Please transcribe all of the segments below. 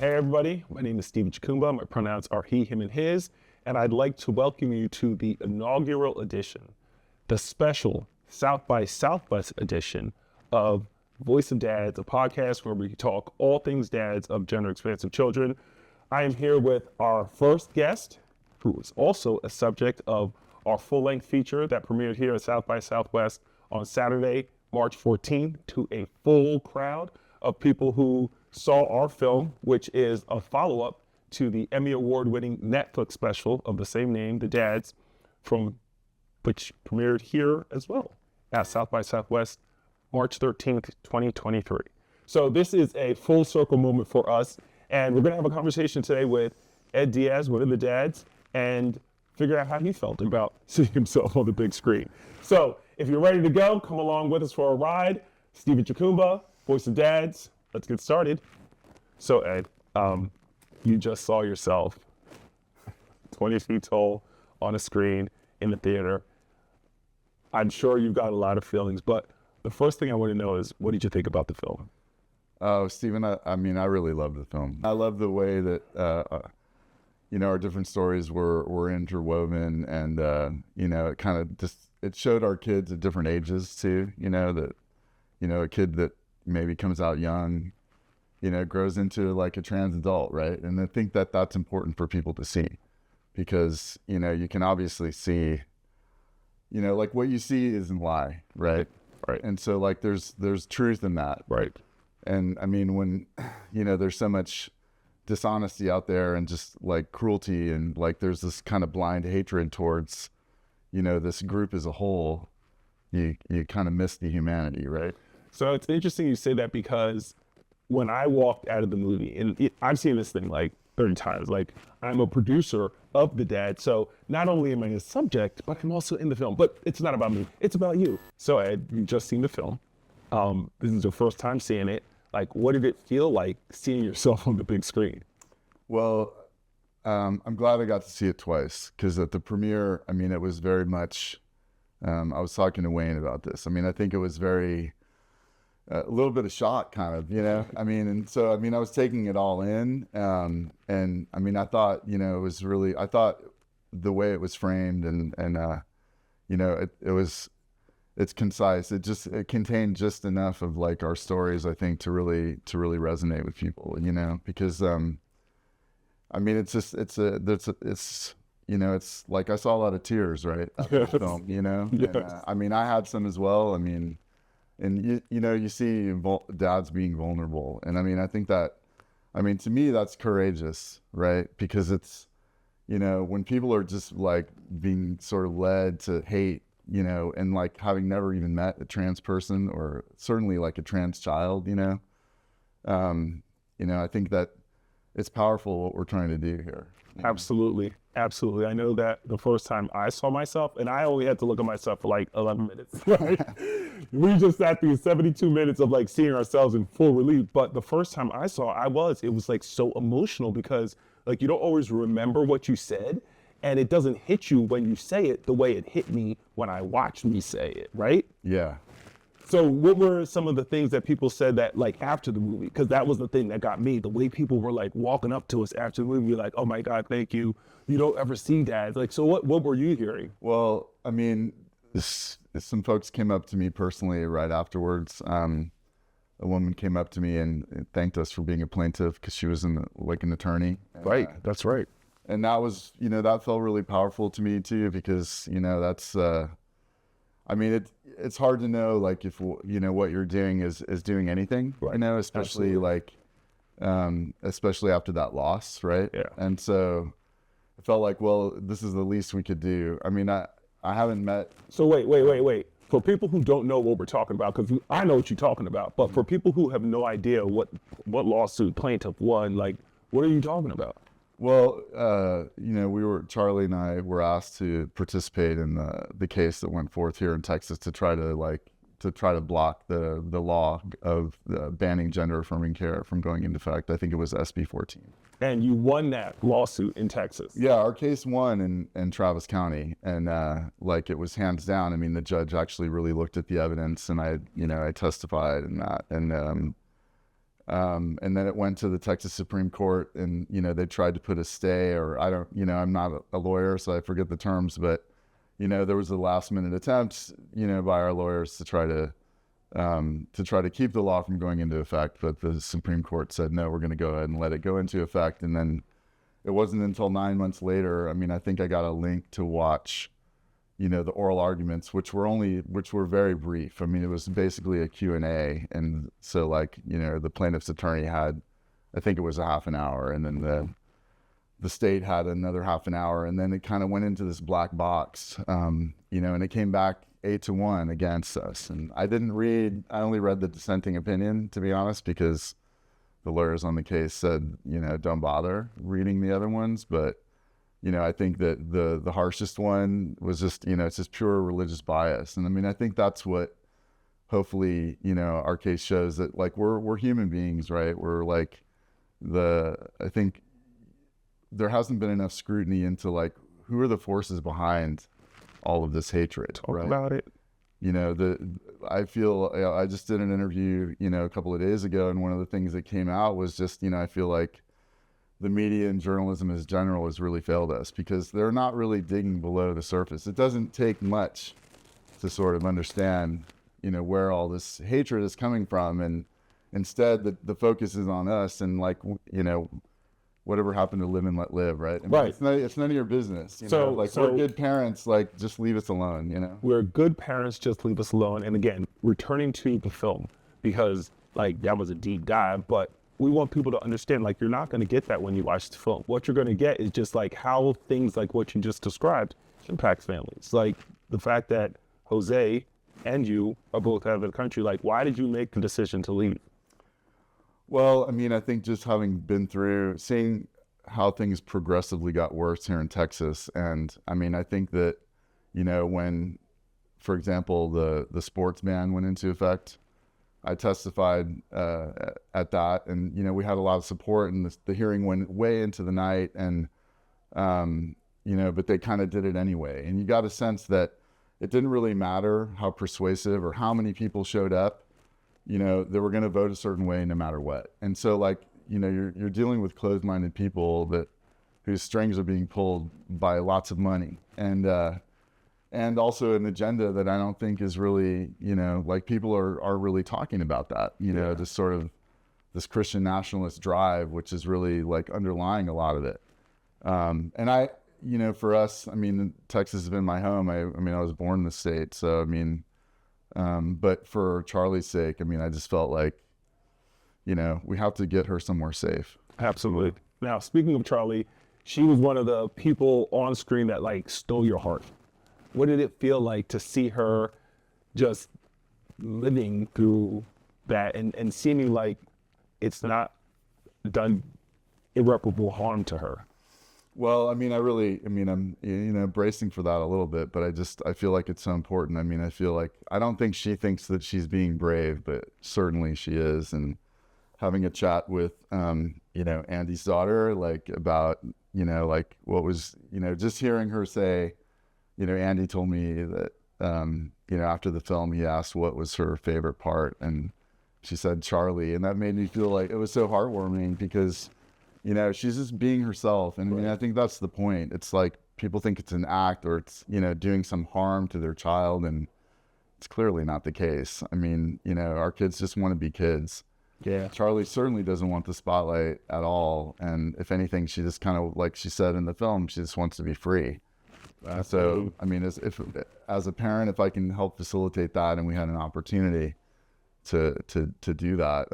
Hey everybody, my name is Stephen Chukumba. My pronouns are he, him, and his, and I'd like to welcome you to the inaugural edition, the special South by Southwest edition of Voice of Dads, a podcast where we talk all things dads of gender-expansive children. I am here with our first guest, who is also a subject of our full-length feature that premiered here at South by Southwest on Saturday, March 14th, to a full crowd of people who saw our film, which is a follow-up to the Emmy Award-winning Netflix special of the same name, The Dads, which premiered here as well at South by Southwest, March 13th, 2023. So this is a full circle moment for us, and we're gonna have a conversation today with Ed Diaz, one of the dads, and figure out how he felt about seeing himself on the big screen. So if you're ready to go, come along with us for a ride. Stephen Chukumba, Voice of Dads, let's get started. So Ed, you just saw yourself 20 feet tall on a screen in the theater. I'm sure you've got a lot of feelings, but the first thing I want to know is, what did you think about the film? Oh, Stephen, I mean, I really loved the film. I love the way that, our different stories were interwoven, and, it kind of just, it showed our kids at different ages too, a kid that maybe comes out young, grows into like a trans adult, right? And I think that that's important for people to see, because, you can obviously see, like what you see isn't lie, right? Right. And so like there's truth in that. Right. And I mean, when, there's so much dishonesty out there and just like cruelty, and like there's this kind of blind hatred towards, this group as a whole, you kind of miss the humanity, right? So it's interesting you say that, because when I walked out of the movie, and I've seen this thing like 30 times, like I'm a producer of The Dad, so not only am I a subject, but I'm also in the film. But it's not about me, it's about you. So Ed, you've just seen the film. This is your first time seeing it. Like, what did it feel like seeing yourself on the big screen? Well, I'm glad I got to see it twice, because at the premiere, I mean, it was very much, I was talking to Wayne about this. I mean, I think it was very, a little bit of shock kind of, I mean, and so, I mean, I was taking it all in. And I mean, I thought, it was really, I thought the way it was framed and it's concise. It contained just enough of like our stories, I think, to really resonate with people, because, I mean, it's like I saw a lot of tears, right? After the film, Yes. And, I mean, I had some as well. I mean, and you see dads being vulnerable. And I mean, I think that, I mean, to me, that's courageous, right? Because it's, when people are just like being sort of led to hate, and like having never even met a trans person, or certainly like a trans child, I think that it's powerful what we're trying to do here. Absolutely. Absolutely. I know that the first time I saw myself, and I only had to look at myself for like 11 minutes, right? We just sat through 72 minutes of like seeing ourselves in full relief. But the first time I saw, it was like so emotional, because like you don't always remember what you said, and it doesn't hit you when you say it the way it hit me when I watched me say it, right? Yeah. So what were some of the things that people said that like after the movie? Because that was the thing that got me, the way people were like walking up to us after the movie, like, oh my God, thank you. You don't ever see dads. Like, so what were you hearing? Well, I mean, some folks came up to me personally right afterwards. A woman came up to me and thanked us for being a plaintiff, because she was like an attorney. Right, that's right. And that was, that felt really powerful to me too, because, that's, I mean, it's hard to know, like, if, what you're doing is doing anything, right. Especially Absolutely. like, especially after that loss, right? Yeah. And so I felt like, well, this is the least we could do. I mean, I haven't met. So wait. For people who don't know what we're talking about, because I know what you're talking about, but for people who have no idea what lawsuit plaintiff won, like, what are you talking about? Well, Charlie and I were asked to participate in the case that went forth here in Texas to try to block the law of banning gender affirming care from going into effect. I think it was SB 14. And you won that lawsuit in Texas. Yeah, our case won in Travis County, and like it was hands down. I mean, the judge actually really looked at the evidence, and I testified in that, and And then it went to the Texas Supreme Court, and they tried to put a stay, or I don't, I'm not a lawyer, so I forget the terms, but there was a last minute attempt, by our lawyers to try to keep the law from going into effect, but the Supreme Court said no, we're going to go ahead and let it go into effect. And then it wasn't until 9 months later. I think I got a link to watch the oral arguments, which were very brief. It was basically a Q&A. And so the plaintiff's attorney had, I think it was a half an hour, and then the state had another half an hour, and then it kind of went into this black box, and it came back 8-1 against us. And I only read the dissenting opinion, to be honest, because the lawyers on the case said, don't bother reading the other ones. But I think that the harshest one was just, it's just pure religious bias. And I think that's what hopefully, our case shows, that we're human beings, right? We're I think there hasn't been enough scrutiny into who are the forces behind all of this hatred. Talk right? about it. I feel, I just did an interview, a couple of days ago, and one of the things that came out was just, I feel like the media and journalism as general has really failed us, because they're not really digging below the surface. It doesn't take much to sort of understand, where all this hatred is coming from. And instead the focus is on us, and whatever happened to live and let live, right? Right. It's none of your business. So we're good parents, just leave us alone, We're good parents, just leave us alone. And again, returning to the film, because that was a deep dive, but we want people to understand, you're not going to get that when you watch the film. What you're going to get is just how things like what you just described impacts families. The fact that Jose and you are both out of the country. Why did you make the decision to leave? Well, I think just having been through, seeing how things progressively got worse here in Texas. And I think that, when, for example, the sports ban went into effect, I testified at that, and, we had a lot of support, and the hearing went way into the night, and, but they kind of did it anyway. And you got a sense that it didn't really matter how persuasive or how many people showed up. They were going to vote a certain way no matter what. And so you're dealing with closed-minded people whose strings are being pulled by lots of money, and also an agenda that I don't think is really, people are really talking about that, this sort of this Christian nationalist drive, which is really underlying a lot of it. And for us, Texas has been my home. I was born in the state, so but for Charlie's sake, I just felt we have to get her somewhere safe. Absolutely. Now, speaking of Charlie, she was one of the people on screen that stole your heart. What did it feel like to see her just living through that and seeming like it's not done irreparable harm to her? Well, I'm bracing for that a little bit, but I feel like it's so important. I feel I don't think she thinks that she's being brave, but certainly she is. And having a chat with, Andy's daughter, about, what was, just hearing her say, Andy told me that, after the film, he asked what was her favorite part, and she said Charlie. And that made me feel like it was so heartwarming, because she's just being herself. And right. I think that's the point. It's people think it's an act, or it's, doing some harm to their child. And it's clearly not the case. Our kids just want to be kids. Yeah. Charlie certainly doesn't want the spotlight at all. And if anything, she just kind of, like she said in the film, she just wants to be free. So, as a parent, if I can help facilitate that, and we had an opportunity to do that,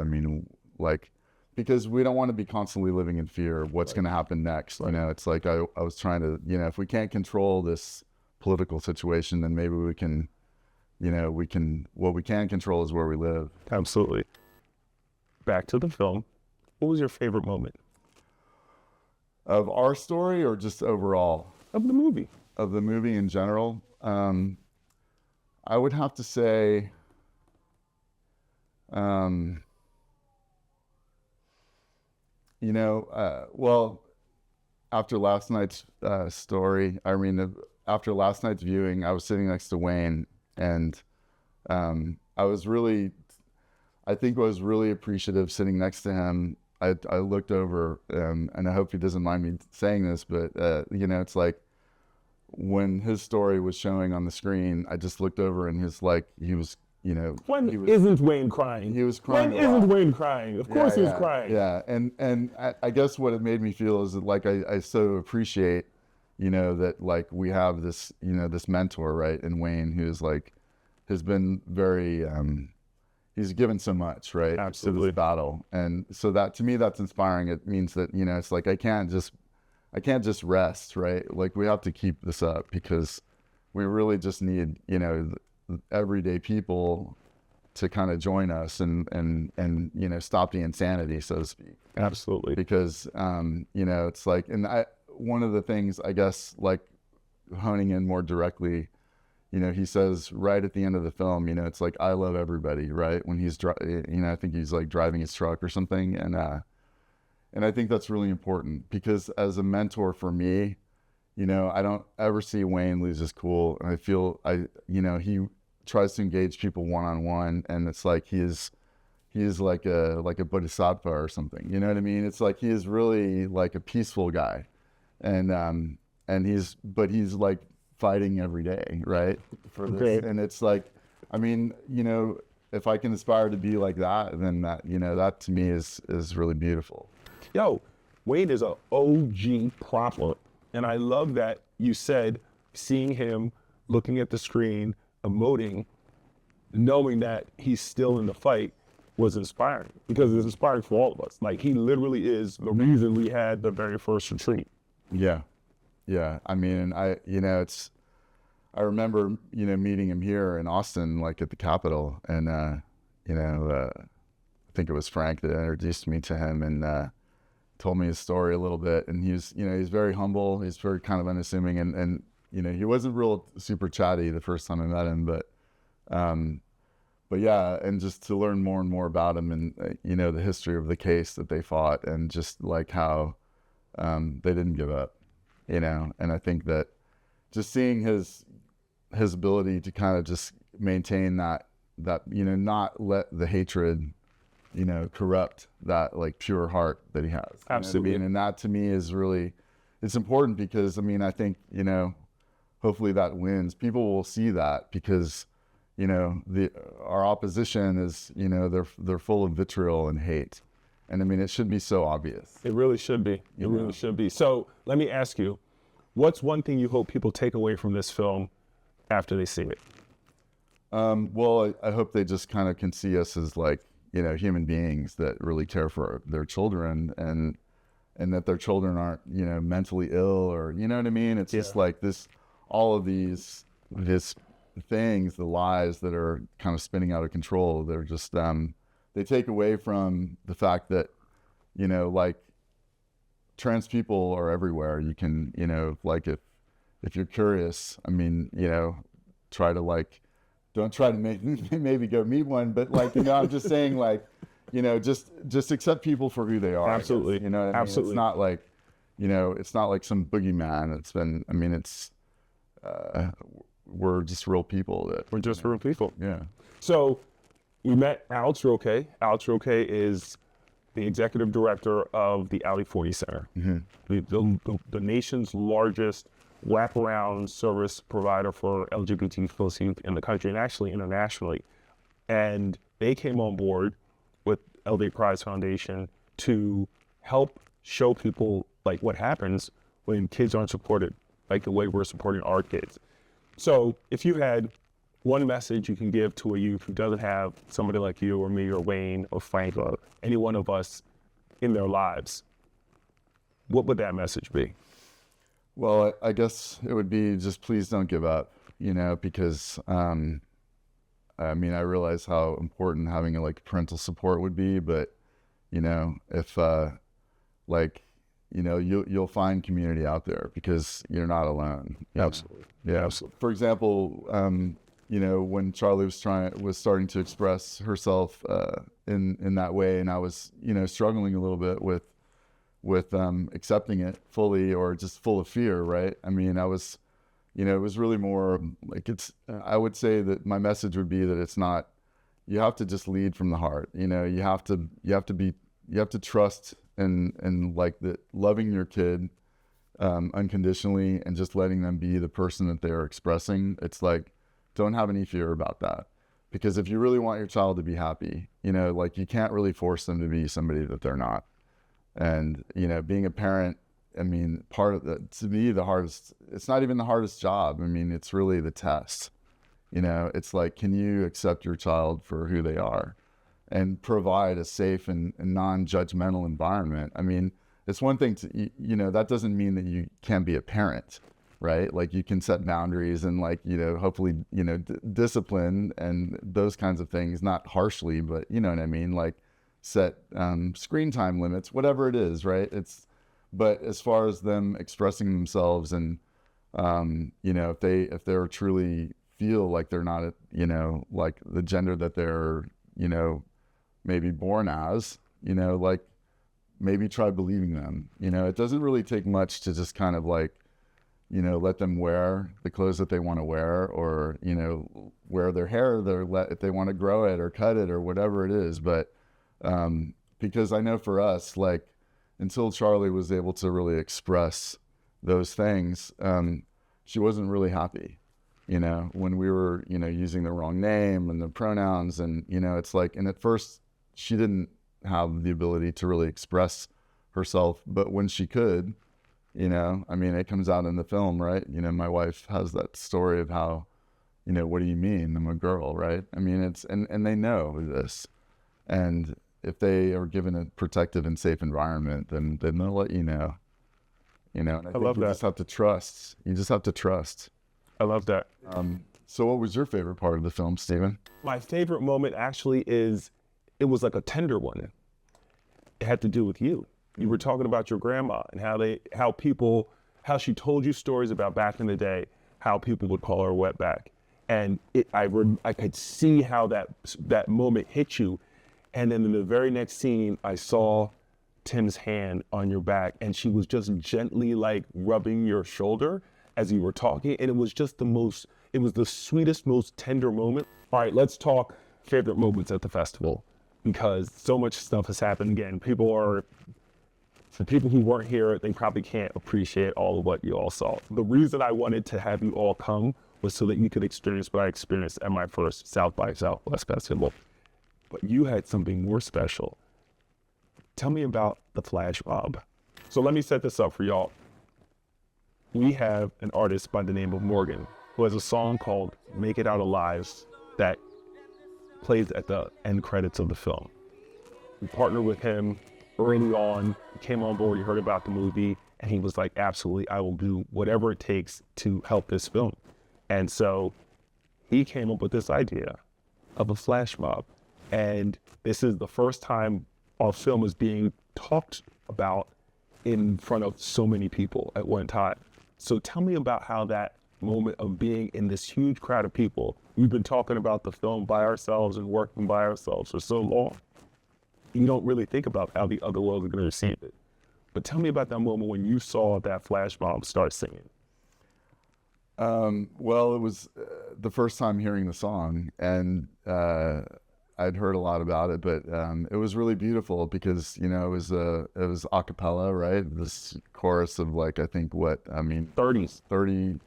because we don't want to be constantly living in fear of what's going to happen next. Right. It's I was trying to, if we can't control this political situation, then maybe we can, what we can control is where we live. Absolutely. Back to the film. What was your favorite moment? Of our story, or just overall? Of the movie. Of the movie in general. I would have to say, well, after last night's after last night's viewing, I was sitting next to Wayne, and I I think I was really appreciative sitting next to him. I looked over, and I hope he doesn't mind me saying this, but you know, it's like when his story was showing on the screen, I just looked over and he was, you know, isn't Wayne crying? He was crying. When isn't Wayne crying? Of course he was crying. Yeah, and I guess what it made me feel is that like I so appreciate, you know, that like we have this, you know, this mentor, right, in Wayne, who's like has been very he's given so much, right? Absolutely. This battle. And so that, to me, that's inspiring. It means that, you know, it's like I can't just rest, right? Like we have to keep this up because we really just need, you know, everyday people to kind of join us and you know, stop the insanity, so to speak. Absolutely. Because you know, it's like, and one of the things, I guess, like honing in more directly, you know, he says right at the end of the film, you know, it's like, I love everybody, right? When he's, you know, I think he's like driving his truck or something. And I think that's really important because as a mentor for me, you know, I don't ever see Wayne lose his cool. And I feel, you know, he tries to engage people one-on-one, and it's like he is like a bodhisattva or something. You know what I mean? It's like he is really like a peaceful guy. And he's like fighting every day, right? For this. Okay. And it's like, I mean, you know, if I can aspire to be like that, then that, you know, that to me is really beautiful. Yo, Wayne is a OG proper. And I love that you said seeing him looking at the screen, emoting, knowing that he's still in the fight was inspiring because it's inspiring for all of us. Like he literally is the reason we had the very first retreat. Yeah. Yeah. I mean, you know, I remember, you know, meeting him here in Austin, like at the Capitol, and, you know, I think it was Frank that introduced me to him and told me his story a little bit. And he's, you know, he's very humble. He's very kind of unassuming and, you know, he wasn't real super chatty the first time I met him, but yeah, and just to learn more and more about him and, you know, the history of the case that they fought and just like how they didn't give up, you know. And I think that just seeing his ability to kind of just maintain that, you know, not let the hatred, you know, corrupt that like pure heart that he has. Absolutely. You know what I mean? And that to me is really, it's important because, I mean, I think, you know, hopefully that wins. People will see that because, you know, our opposition is, you know, they're full of vitriol and hate. And I mean, it should be so obvious. It really should be. It really should be. So let me ask you, what's one thing you hope people take away from this film after they see it? Well, I hope they just kind of can see us as like, you know, human beings that really care for their children and that their children aren't, you know, mentally ill or, you know what I mean? It's just like all of these things, the lies that are kind of spinning out of control. They're just, they take away from the fact that, you know, like trans people are everywhere. You can, you know, like if you're curious, I mean, you know, try to like, don't try to maybe go meet one, but like, you know, I'm just saying like, you know, just accept people for who they are. Absolutely. You know what I mean? Absolutely. It's not like, you know, it's not like some boogeyman. It's been, I mean, it's, we're just real people. We're just real people. Yeah. So we met Alex Roque. Alex Roque is the executive director of the Alley 40 Center, the nation's largest wraparound service provider for LGBT+ youth in the country and actually internationally. And they came on board with LD Prize Foundation to help show people like what happens when kids aren't supported, like the way we're supporting our kids. So if you had one message you can give to a youth who doesn't have somebody like you or me or Wayne or Frank or any one of us in their lives, what would that message be? Well, I guess it would be just please don't give up, you know, because I mean, I realize how important having a like parental support would be, but you know, if like, you know, you'll find community out there because you're not alone. Absolutely. Yeah. Absolutely. For example, you know, when Charlie was starting to express herself in that way, and I was, you know, struggling a little bit with accepting it fully or just full of fear, right? I mean, I was, you know, it was really more like I would say that my message would be that it's not, you have to just lead from the heart. You have to trust and like loving your kid unconditionally and just letting them be the person that they're expressing. It's like, don't have any fear about that, because if you really want your child to be happy, like you can't really force them to be somebody that they're not. And, being a parent, I mean, to me, it's not even the hardest job. I mean, it's really the test. It's like, can you accept your child for who they are and provide a safe and non-judgmental environment? I mean, it's one thing to, that doesn't mean that you can't be a parent, right? Like you can set boundaries and like, hopefully, discipline and those kinds of things, not harshly, but you know what I mean? Like set screen time limits, whatever it is, right? But as far as them expressing themselves and, if they're truly feel like they're not, like the gender that they're, maybe born as, like maybe try believing them. It doesn't really take much to just kind of like, let them wear the clothes that they want to wear, or, wear their hair, if they want to grow it or cut it or whatever it is. But because I know for us, like until Charlie was able to really express those things, she wasn't really happy. When we were, using the wrong name and the pronouns and, it's like, and at first she didn't have the ability to really express herself, but when she could, I mean, it comes out in the film, right? My wife has that story of how, what do you mean? I'm a girl, right? I mean, and they know this. And if they are given a protective and safe environment, then they'll let you know, and I think love you that. just have to trust. You just have to trust. I love that. So what was your favorite part of the film, Stephen? My favorite moment actually it was like a tender one. It had to do with you. You were talking about your grandma and how she told you stories about back in the day, how people would call her wetback. And I could see how that moment hit you. And then in the very next scene, I saw Tim's hand on your back and she was just gently like rubbing your shoulder as you were talking. And it was just the sweetest, most tender moment. All right, let's talk favorite moments at the festival, because so much stuff has happened. Again, for people who weren't here, they probably can't appreciate all of what you all saw. The reason I wanted to have you all come was so that you could experience what I experienced at my first South by Southwest Festival. But you had something more special. Tell me about the flash mob. So let me set this up for y'all. We have an artist by the name of Morgan who has a song called Make It Out Alive that plays at the end credits of the film. We partnered with him early on. He came on board, he heard about the movie, and he was like, absolutely, I will do whatever it takes to help this film. And so he came up with this idea of a flash mob. And this is the first time our film is being talked about in front of so many people at one time. So tell me about how that moment of being in this huge crowd of people, we've been talking about the film by ourselves and working by ourselves for so long. You don't really think about how the other world is going to receive it. But tell me about that moment when you saw that flash mob start singing. Well, it was the first time hearing the song, and I'd heard a lot about it, but it was really beautiful because, it was a cappella, right? This chorus of like, I think 30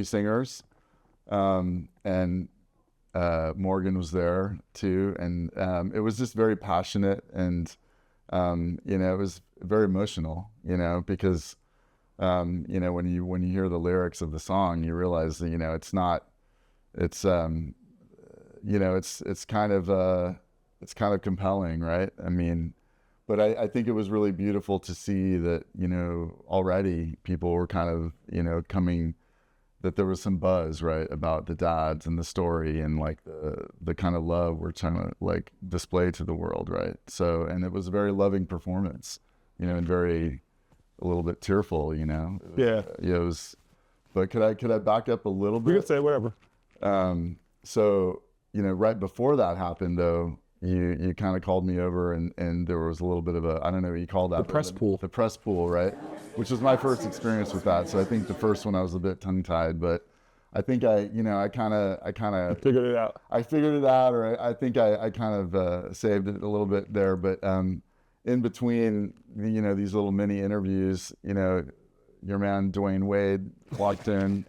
singers. And Morgan was there too. And it was just very passionate and, it was very emotional, because, when you hear the lyrics of the song, you realize that, it's kind of compelling, right? I mean, but I think it was really beautiful to see that, already people were kind of, coming, that there was some buzz, right, about the dads and the story and like the kind of love we're trying to like display to the world, right? So, and it was a very loving performance, and a little bit tearful, Yeah. It was, but could I back up a little bit? You can say whatever. So, right before that happened though, you kind of called me over and there was a little bit of I don't know what you called that. The press pool. The press pool, right? Which was my first experience with that. So I think the first one I was a bit tongue-tied, but I think I kind of Figured it out. I figured it out, or I think I kind of saved it a little bit there. But in between, these little mini interviews, your man Dwayne Wade walked in,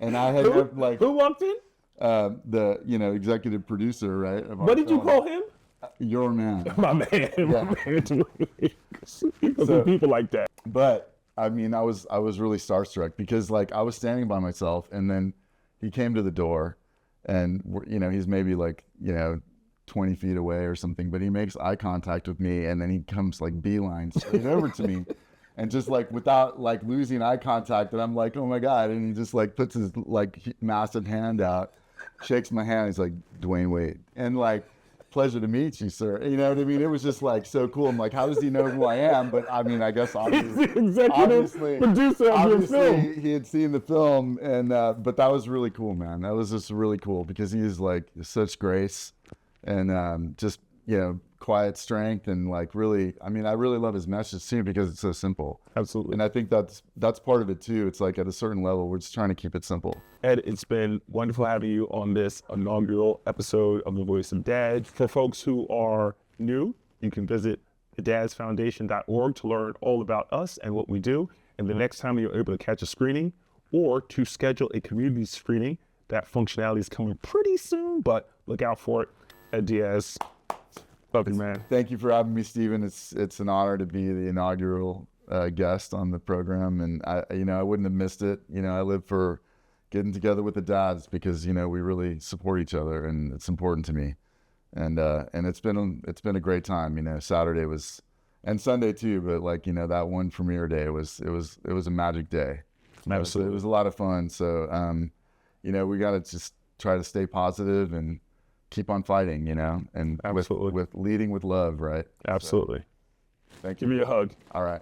and I had Who walked in? the executive producer, right? Of What did you call him? Your man. My man. Yeah. My man. So- People like that. But I mean, I was really starstruck because like I was standing by myself, and then he came to the door, and he's maybe 20 feet away or something, but he makes eye contact with me, and then he comes like beeline straight over to me, and just like without like losing eye contact, and I'm like, oh my God, and he just like puts his like massive hand out, shakes my hand, he's like, Dwayne Wade, and like, pleasure to meet you, sir. You know what I mean? It was just like so cool. I'm like, how does he know who I am? But I mean, I guess obviously, Executive producer of your film. he had seen the film, and but that was really cool, man. That was just really cool because he's like such grace and just quiet strength, and like really, I mean, I really love his message too because it's so simple. Absolutely. And I think that's part of it too. It's like at a certain level, we're just trying to keep it simple. Ed, it's been wonderful having you on this inaugural episode of The Voice of Dad. For folks who are new, you can visit thedazfoundation.org to learn all about us and what we do. And the next time you're able to catch a screening or to schedule a community screening, that functionality is coming pretty soon, but look out for it. Ed Diaz, love you, man. Thank you for having me, Stephen. It's an honor to be the inaugural guest on the program, and I wouldn't have missed it. I live for getting together with the dads because we really support each other, and it's important to me. And it's been a great time. Saturday was, and Sunday too, but like that one premiere day was a magic day. Absolutely. It was a lot of fun. So we got to just try to stay positive and keep on fighting, and Absolutely. with leading with love, right? Absolutely. So, thank you. Give me a hug. All right.